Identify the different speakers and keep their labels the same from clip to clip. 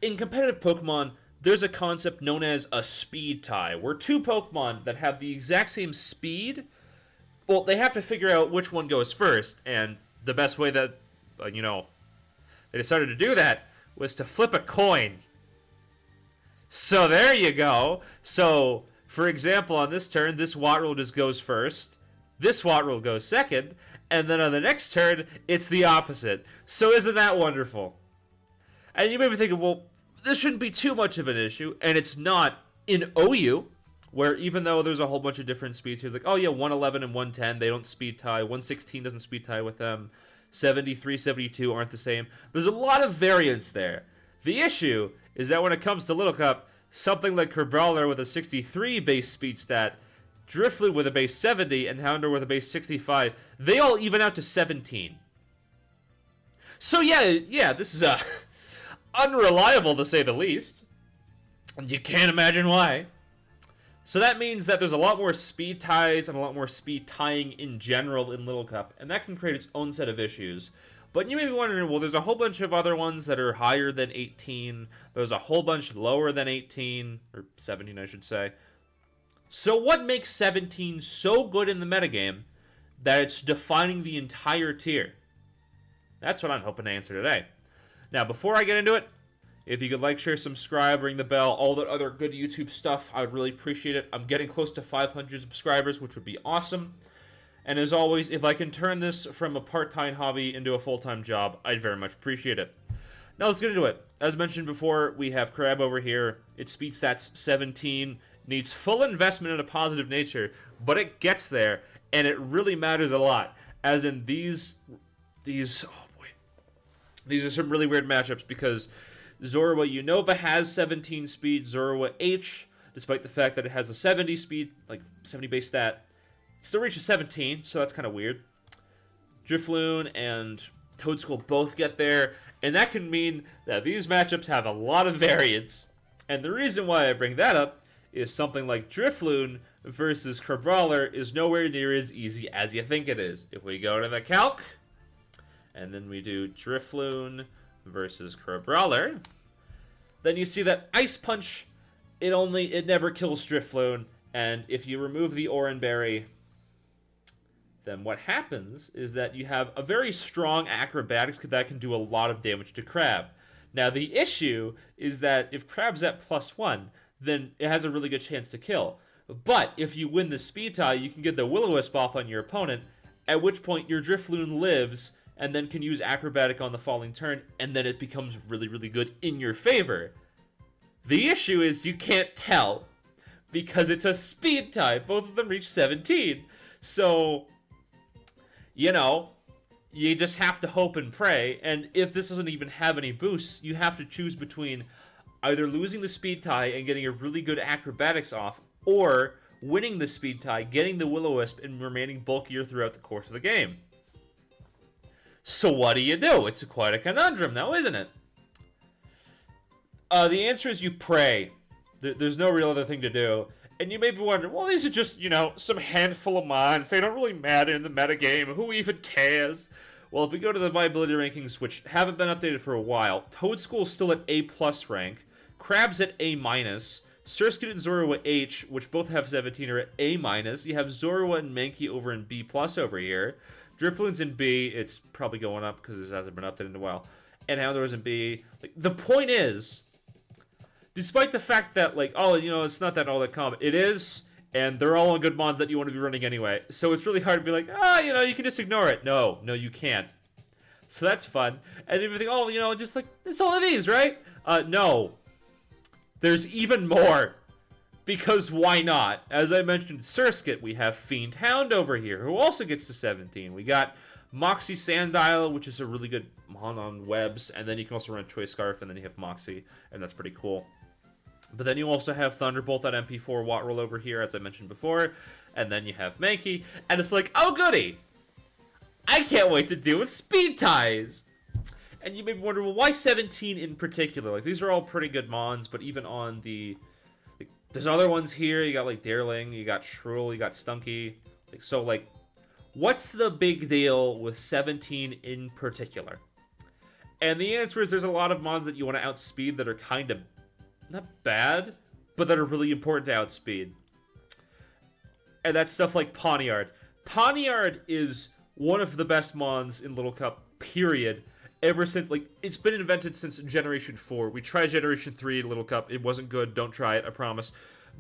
Speaker 1: in competitive Pokemon, there's a concept known as a speed tie, where two Pokemon that have the exact same speed, well, they have to figure out which one goes first, and the best way that, they decided to do that was to flip a coin. So there you go. So, for example, on this turn, this Wattrel just goes first, this Wattrel goes second, and then on the next turn, it's the opposite. So isn't that wonderful? And you may be thinking, well, this shouldn't be too much of an issue, and it's not in OU, where even though there's a whole bunch of different speed tiers, like, oh yeah, 111 and 110, they don't speed tie, 116 doesn't speed tie with them, 73, 72 aren't the same. There's a lot of variance there. The issue is that when it comes to Little Cup, something like Crabrawler with a 63 base speed stat, Drifloon with a base 70, and Houndour with a base 65, they all even out to 17. So yeah, this is unreliable to say the least. And you can't imagine why. So that means that there's a lot more speed ties and a lot more speed tying in general in Little Cup, and that can create its own set of issues. But you may be wondering, well, there's a whole bunch of other ones that are higher than 18. There's a whole bunch lower than 18, or 17, I should say. So what makes 17 so good in the metagame that it's defining the entire tier? That's what I'm hoping to answer today. Now, before I get into it, if you could like, share, subscribe, ring the bell, all that other good YouTube stuff, I would really appreciate it. I'm getting close to 500 subscribers, which would be awesome. And as always, if I can turn this from a part-time hobby into a full-time job, I'd very much appreciate it. Now let's get into it. As mentioned before, we have Crab over here. Its speed stats 17, needs full investment in a positive nature, but it gets there, and it really matters a lot. As in these are some really weird matchups because Zorua Unova has 17 speed, Zorua H, despite the fact that it has a 70 speed, like 70 base stat, still reaches 17, so that's kind of weird. Drifloon and Toedscool both get there, and that can mean that these matchups have a lot of variance. And the reason why I bring that up is something like Drifloon versus Crabrawler is nowhere near as easy as you think it is. If we go to the calc, and then we do Drifloon versus Crabrawler, then you see that Ice Punch, it never kills Drifloon, and if you remove the Oran Berry, then what happens is that you have a very strong acrobatics that can do a lot of damage to Crab. Now the issue is that if Crab's at +1, then it has a really good chance to kill. But if you win the speed tie, you can get the Will-O-Wisp off on your opponent, at which point your Drifloon lives and then can use acrobatic on the following turn, and then it becomes really, really good in your favor. The issue is you can't tell, because it's a speed tie. Both of them reach 17. So, you just have to hope and pray, and if this doesn't even have any boosts, you have to choose between either losing the speed tie and getting a really good acrobatics off, or winning the speed tie, getting the Will-O-Wisp, and remaining bulkier throughout the course of the game. So what do you do? It's quite a conundrum now, isn't it? The answer is you pray. There's no real other thing to do. And you may be wondering, well, these are just, some handful of mons. They don't really matter in the metagame. Who even cares? Well, if we go to the viability rankings, which haven't been updated for a while, Toedscool's still at A+ rank. Crab's at A-. Surskit and Zorua H, which both have 17, are at A-. You have Zorua and Mankey over in B+ over here. Drifloon's in B. It's probably going up because this hasn't been updated in a while. And Houndour's in B. The point is, despite the fact that, it's not that all that common. It is, and they're all on good mons that you want to be running anyway. So it's really hard to be like, you can just ignore it. No, you can't. So that's fun. And if you think, just it's all of these, right? No. There's even more. Because why not? As I mentioned, Surskit, we have Fiend Hound over here, who also gets to 17. We got Moxie Sandile, which is a really good mon on webs, and then you can also run Choice Scarf, and then you have Moxie, and that's pretty cool. But then you also have Thunderbolt, that MP4 Wattrel over here, as I mentioned before, and then you have Mankey, and it's like, oh goody! I can't wait to deal with speed ties! And you may be wondering, well, why 17 in particular? These are all pretty good mons, but even on the... there's other ones here. You got, Darling, you got Shruel, you got Stunky. What's the big deal with 17 in particular? And the answer is there's a lot of mons that you want to outspeed that are kind of not bad, but that are really important to outspeed. And that's stuff like Poniard. Poniard is one of the best mons in Little Cup, period. Ever since, like, it's been invented since Generation 4. We tried Generation 3 in Little Cup. It wasn't good. Don't try it, I promise.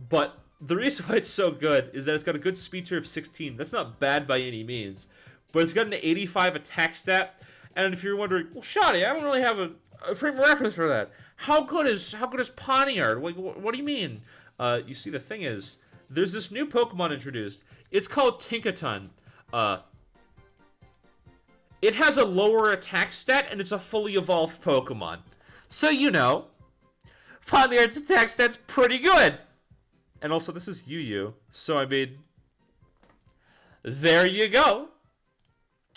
Speaker 1: But the reason why it's so good is that it's got a good speed tier of 16. That's not bad by any means. But it's got an 85 attack stat. And if you're wondering, well, Shoddy, I don't really have a frame of reference for that. How good is Poniard? What do you mean? You see, the thing is, there's this new Pokemon introduced. It's called Tinkaton. It has a lower attack stat, and it's a fully evolved Pokemon. So, you know, Poniard's attack stat's pretty good. And also, this is Yu-Yu. So, I mean, there you go.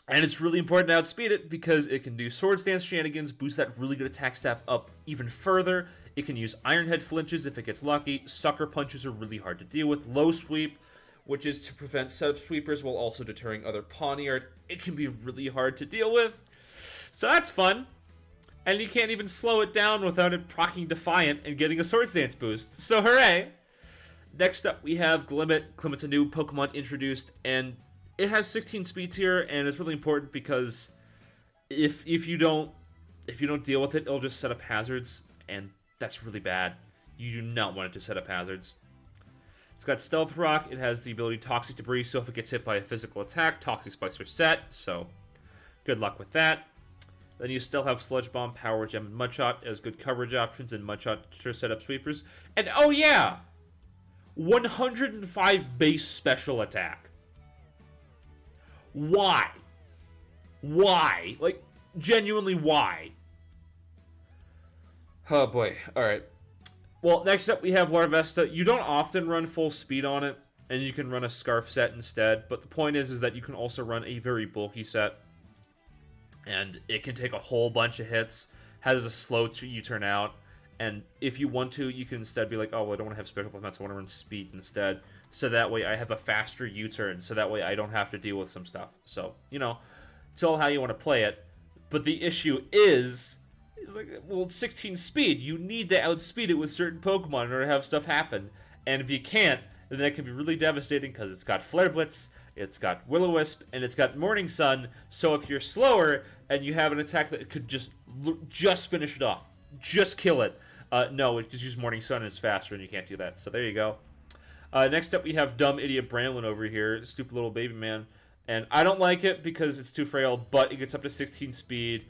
Speaker 1: And it's really important to outspeed it because it can do Swords Dance shenanigans, boost that really good attack stat up even further. It can use Iron Head flinches if it gets lucky. Sucker Punches are really hard to deal with. Low Sweep, which is to prevent setup sweepers while also deterring other Poniard. It can be really hard to deal with. So that's fun. And you can't even slow it down without it proccing Defiant and getting a Swords Dance boost. So hooray! Next up we have Glimmet. Glimmet's a new Pokemon introduced, and it has 16 speed tier, and it's really important because if you don't deal with it, it'll just set up hazards, and that's really bad. You do not want it to set up hazards. It's got Stealth Rock. It has the ability Toxic Debris, so if it gets hit by a physical attack, Toxic Spikes are set, so good luck with that. Then you still have Sludge Bomb, Power Gem, and Mudshot as good coverage options, and Mudshot to set up sweepers. And oh yeah! 105 base special attack. Why? Why? Like, genuinely, why? Oh boy. Alright. Well, next up we have Larvesta. You don't often run full speed on it, and you can run a Scarf set instead, but the point is that you can also run a very bulky set, and it can take a whole bunch of hits, has a slow U-turn out, and if you want to, you can instead be like, oh, well, I don't want to have special defense, I want to run speed instead, so that way I have a faster U-turn, so that way I don't have to deal with some stuff. So, you know, it's all how you want to play it, but the issue is like, well, it's 16 speed. You need to outspeed it with certain Pokemon in order to have stuff happen. And if you can't, then that can be really devastating because it's got Flare Blitz, it's got Will-O-Wisp, and it's got Morning Sun. So if you're slower and you have an attack that could just finish it off, just kill it. No, it just uses Morning Sun and it's faster, and you can't do that. So there you go. Next up, we have Dumb Idiot Bramlin over here, stupid little baby man. And I don't like it because it's too frail, but it gets up to 16 speed.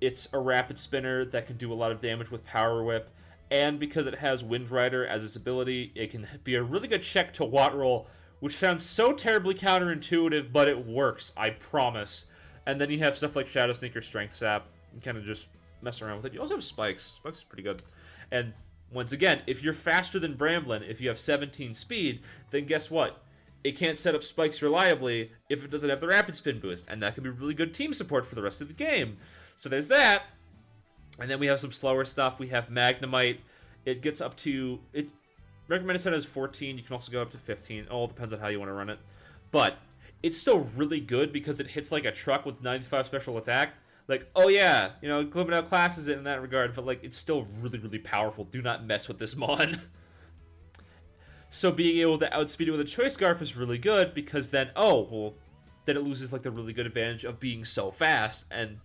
Speaker 1: It's a rapid spinner that can do a lot of damage with Power Whip, and because it has Wind Rider as its ability, it can be a really good check to Wattrel, which sounds so terribly counterintuitive, but it works, I promise. And then you have stuff like Shadow Sneak or Strength Sap, and kind of just mess around with it. You also have Spikes. Spikes is pretty good. And once again, if you're faster than Bramblin, if you have 17 speed, then guess what? It can't set up Spikes reliably if it doesn't have the Rapid Spin boost, and that could be really good team support for the rest of the game. So there's that. And then we have some slower stuff. We have Magnemite. It gets up to... it recommended set as 14. You can also go up to 15. It all depends on how you want to run it. But it's still really good because it hits like a truck with 95 special attack. Like, oh yeah, you know, Glimmet outclasses it in that regard, but like, it's still really, really powerful. Do not mess with this mon. So being able to outspeed it with a Choice Scarf is really good because then, oh, well, then it loses like the really good advantage of being so fast, and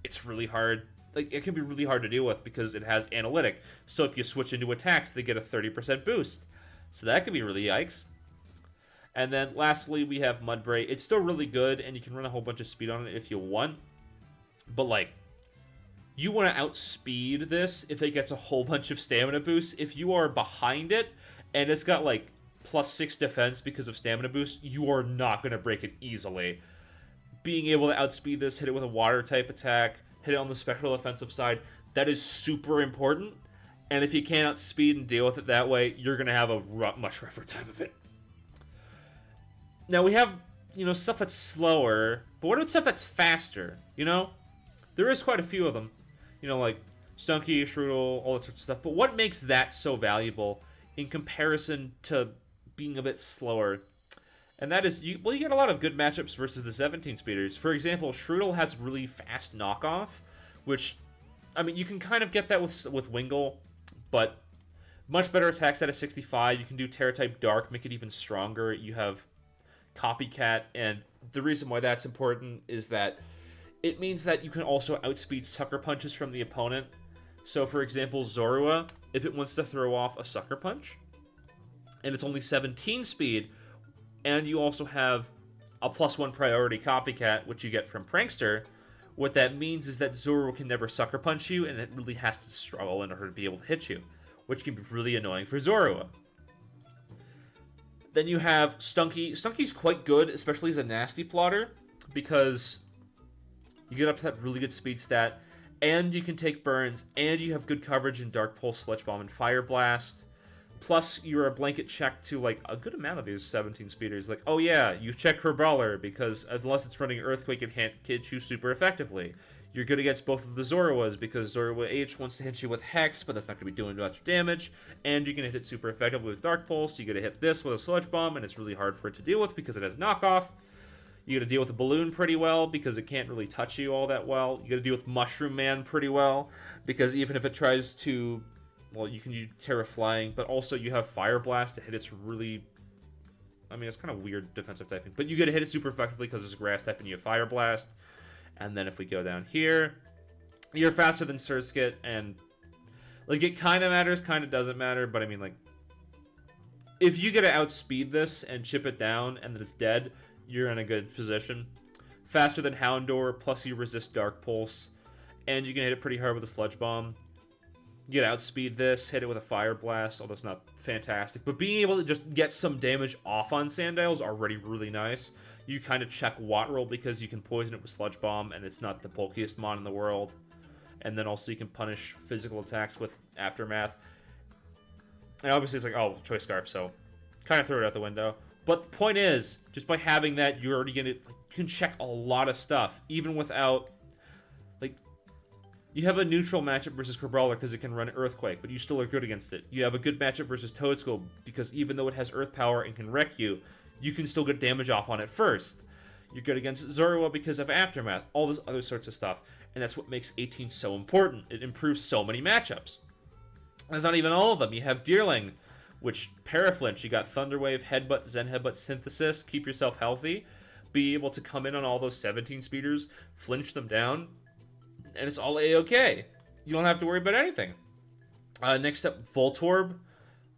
Speaker 1: it's really hard. Like, it can be really hard to deal with because it has Analytic. So if you switch into attacks, they get a 30% boost. So that could be really yikes. And then lastly, we have Mudbray. It's still really good, and you can run a whole bunch of speed on it if you want. But, like, you want to outspeed this if it gets a whole bunch of stamina boosts. If you are behind it, and it's got, like, +6 defense because of stamina boost, you are not going to break it easily. Being able to outspeed this, hit it with a water-type attack, hit it on the special offensive side, that is super important. And if you can't outspeed and deal with it that way, you're going to have a much rougher time of it. Now, we have, you know, stuff that's slower, but what about stuff that's faster, you know? There is quite a few of them. You know, like Stunky, Strudel, all that sort of stuff. But what makes that so valuable in comparison to being a bit slower? And that is, you get a lot of good matchups versus the 17 speeders. For example, Strudel has really fast knockoff, which, I mean, you can kind of get that with Wingull, but much better attacks at a 65. You can do Terra-type Dark, make it even stronger. You have Copycat, and the reason why that's important is that it means that you can also outspeed Sucker Punches from the opponent. So, for example, Zorua, if it wants to throw off a Sucker Punch, and it's only 17 speed, and you also have a +1 priority Copycat, which you get from Prankster, what that means is that Zorua can never Sucker Punch you, and it really has to struggle in order to be able to hit you, which can be really annoying for Zorua. Then you have Stunky. Stunky's quite good, especially as a nasty plotter, because you get up to that really good speed stat, and you can take burns, and you have good coverage in Dark Pulse, Sludge Bomb, and Fire Blast. Plus, you're a blanket check to, like, a good amount of these 17 speeders. Like, oh yeah, you check her Brawler, because unless it's running Earthquake, it can't hit you super effectively. You're good against both of the Zoruas, because Zorua H wants to hit you with Hex, but that's not going to be doing much damage. And you can hit it super effectively with Dark Pulse. You got to hit this with a Sludge Bomb, and it's really hard for it to deal with because it has knockoff. You got to deal with the Balloon pretty well, because it can't really touch you all that well. You got to deal with Mushroom Man pretty well, because even if it tries to... Well, you can use Terra Flying, but also you have Fire Blast to hit its really... I mean, it's kind of weird defensive typing. But you get to hit it super effectively because it's a Grass type and you have Fire Blast. And then if we go down here, you're faster than Surskit, and... Like, it kind of matters, kind of doesn't matter, but I mean, like... If you get to outspeed this and chip it down and then it's dead, you're in a good position. Faster than Houndour, plus you resist Dark Pulse. And you can hit it pretty hard with a Sludge Bomb. You can outspeed this, hit it with a Fire Blast, although it's not fantastic. But being able to just get some damage off on Sandile is already really nice. You kind of check Wattrel because you can poison it with Sludge Bomb, and it's not the bulkiest mon in the world. And then also you can punish physical attacks with Aftermath. And obviously it's like, oh, Choice Scarf, so kind of throw it out the window. But the point is, just by having that, you're already gonna... Like, you can check a lot of stuff, even without... Like... You have a neutral matchup versus Crabrawler because it can run Earthquake, but you still are good against it. You have a good matchup versus Toadskull because even though it has Earth Power and can wreck you, you can still get damage off on it first. You're good against Zorua because of Aftermath, all this other sorts of stuff. And that's what makes 18 so important. It improves so many matchups. That's not even all of them. You have Deerling, which Paraflinch. You got Thunderwave, Headbutt, Zen Headbutt, Synthesis, keep yourself healthy. Be able to come in on all those 17 speeders, flinch them down, and it's all A-okay. You don't have to worry about anything. Next up, Voltorb.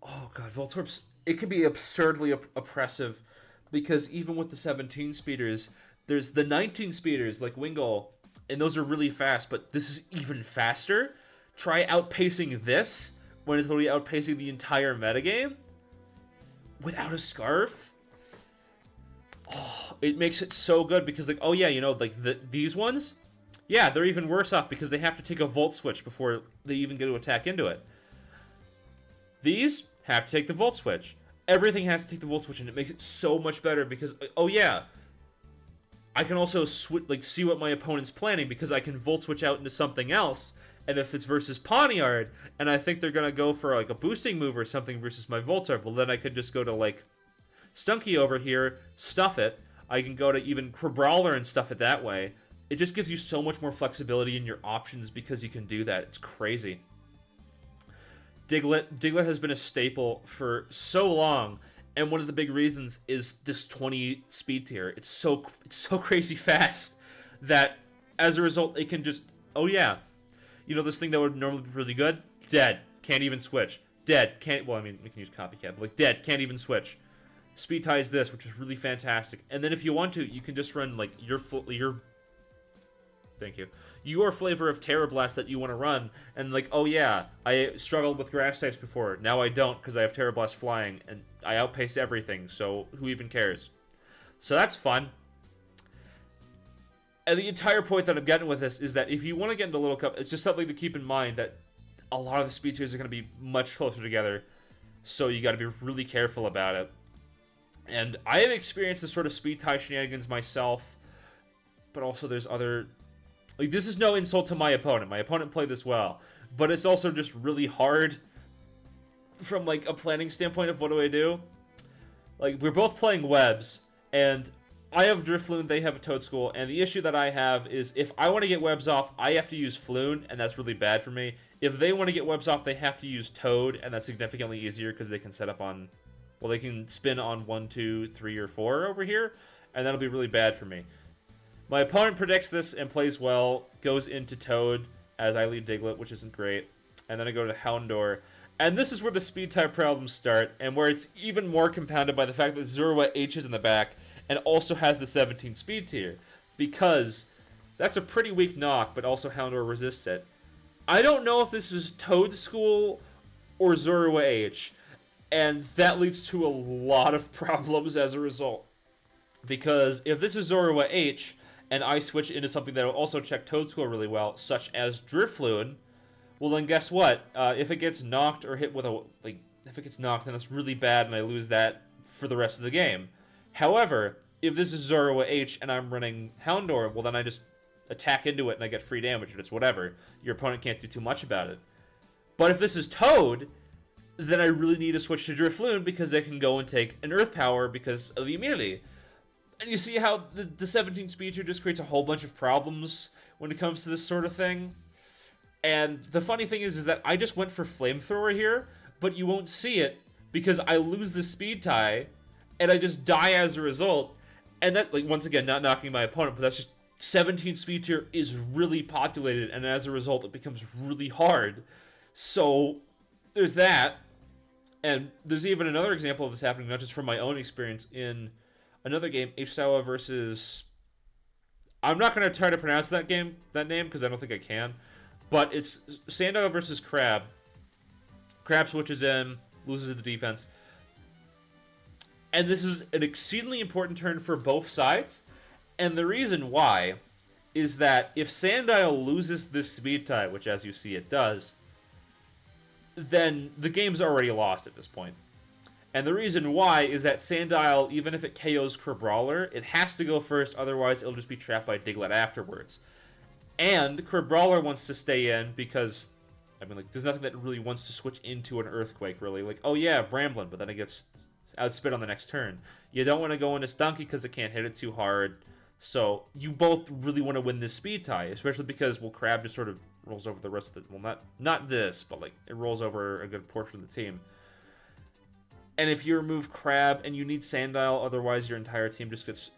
Speaker 1: Oh god, Voltorb's... It can be absurdly oppressive, because even with the 17 speeders, there's the 19 speeders, like Wingull, and those are really fast, but this is even faster. Try outpacing this, when it's literally outpacing the entire metagame, without a Scarf. Oh, it makes it so good, because, like, oh yeah, you know, like, these ones... Yeah, they're even worse off because they have to take a Volt Switch before they even get to attack into it. These have to take the Volt Switch. Everything has to take the Volt Switch, and it makes it so much better because, oh yeah, I can also see what my opponent's planning because I can Volt Switch out into something else. And if it's versus Pawniard, and I think they're going to go for like a boosting move or something versus my Voltorb, well then I could just go to like Stunky over here, stuff it. I can go to even Crabrawler and stuff it that way. It just gives you so much more flexibility in your options because you can do that. It's crazy. Diglett has been a staple for so long, and one of the big reasons is this 20 speed tier. It's so crazy fast that as a result, it can just... Oh yeah, you know this thing that would normally be really good? Dead. Can't even switch. Dead. Can't... Well, I mean, we can use Copycat, but like dead. Can't even switch. Speed ties this, which is really fantastic. And then if you want to, you can just run like your Thank you. Your flavor of Terra Blast that you want to run, and like, oh yeah, I struggled with grass types before. Now I don't because I have Terra Blast flying, and I outpace everything, so who even cares? So that's fun. And the entire point that I'm getting with this is that if you want to get into Little Cup, it's just something to keep in mind that a lot of the speed tiers are going to be much closer together, so you got to be really careful about it. And I have experienced this sort of speed tie shenanigans myself, but also there's other... Like, this is no insult to my opponent. My opponent played this well. But it's also just really hard from, like, a planning standpoint of what do I do. Like, we're both playing webs, and I have Drifloon, they have a Toad School, and the issue that I have is if I want to get webs off, I have to use Floon, and that's really bad for me. If they want to get webs off, they have to use Toad, and that's significantly easier because they can set up on, well, they can spin on 1, 2, 3, or 4 over here, and that'll be really bad for me. My opponent predicts this and plays well, goes into Toad as I lead Diglett, which isn't great, and then I go to Houndour. And this is where the speed type problems start, and where it's even more compounded by the fact that Zorua H is in the back, and also has the 17 speed tier, because that's a pretty weak knock, but also Houndour resists it. I don't know if this is Toad School or Zorua H, and that leads to a lot of problems as a result. Because if this is Zorua H, and I switch into something that will also check Toad School really well, such as Drifloon, well then guess what? If it gets knocked or hit with a, if it gets knocked, then that's really bad, and I lose that for the rest of the game. However, if this is Zorua H and I'm running Houndour, well then I just attack into it and I get free damage, and it's whatever. Your opponent can't do too much about it. But if this is Toad, then I really need to switch to Drifloon because they can go and take an Earth Power because of the immunity. And you see how the 17 speed tier just creates a whole bunch of problems when it comes to this sort of thing? And the funny thing is that I just went for Flamethrower here, but you won't see it because I lose the speed tie, and I just die as a result. And that, once again, not knocking my opponent, but that's just 17 speed tier is really populated, and as a result, it becomes really hard. So there's that. And there's even another example of this happening, not just from my own experience, in another game, H-Sawa versus... I'm not going to try to pronounce that name, because I don't think I can. But it's Sandile versus Crab. Crab switches in, loses the defense. And this is an exceedingly important turn for both sides. And the reason why is that if Sandile loses this speed tie, which as you see it does, then the game's already lost at this point. And the reason why is that Sandile, even if it KOs Crabrawler, it has to go first, otherwise it'll just be trapped by Diglett afterwards. And Crabrawler wants to stay in because, I mean, there's nothing that really wants to switch into an Earthquake, really. Oh yeah, Bramblin, but then it gets outspit on the next turn. You don't want to go into Stunky because it can't hit it too hard. So you both really want to win this speed tie, especially because, well, Crab just sort of rolls over the rest of the... Well, not this, but, it rolls over a good portion of the team. And if you remove Crab and you need Sandile, otherwise your entire team just gets...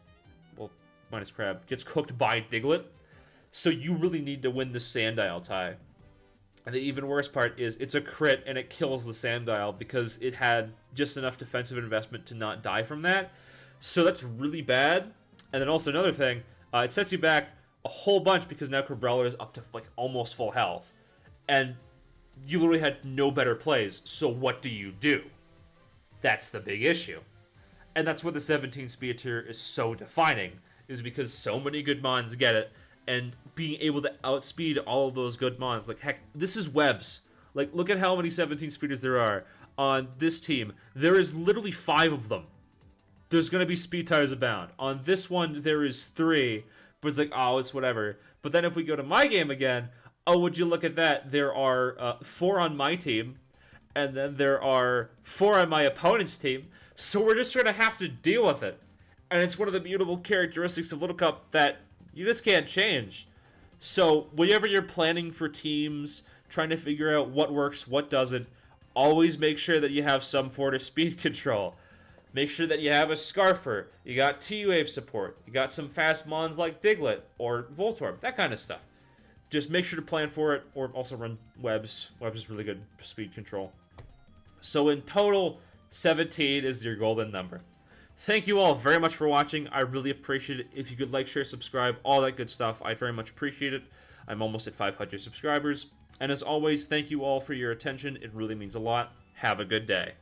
Speaker 1: Well, minus Crab, gets cooked by Diglett. So you really need to win the Sandile tie. And the even worse part is it's a crit and it kills the Sandile because it had just enough defensive investment to not die from that. So that's really bad. And then also another thing, it sets you back a whole bunch because now Crabrawler is up to almost full health. And you literally had no better plays, so what do you do? That's the big issue. And that's what the 17 speed tier is so defining, is because so many good mons get it, and being able to outspeed all of those good mons. Heck, this is webs. Look at how many 17 speeders there are on this team. There is literally 5 of them. There's going to be speed ties abound. On this one, there is 3, but it's oh, it's whatever. But then if we go to my game again, oh, would you look at that? There are 4 on my team, and then there are 4 on my opponent's team. So we're just going to have to deal with it. And it's one of the beautiful characteristics of Little Cup that you just can't change. So whenever you're planning for teams, trying to figure out what works, what doesn't, always make sure that you have some sort of speed control. Make sure that you have a Scarfer, you got T-Wave support, you got some fast mons like Diglett or Voltorb, that kind of stuff. Just make sure to plan for it, or also run webs. Webs is really good speed control. So in total, 17 is your golden number. Thank you all very much for watching. I really appreciate it. If you could like, share, subscribe, all that good stuff, I'd very much appreciate it. I'm almost at 500 subscribers. And as always, thank you all for your attention. It really means a lot. Have a good day.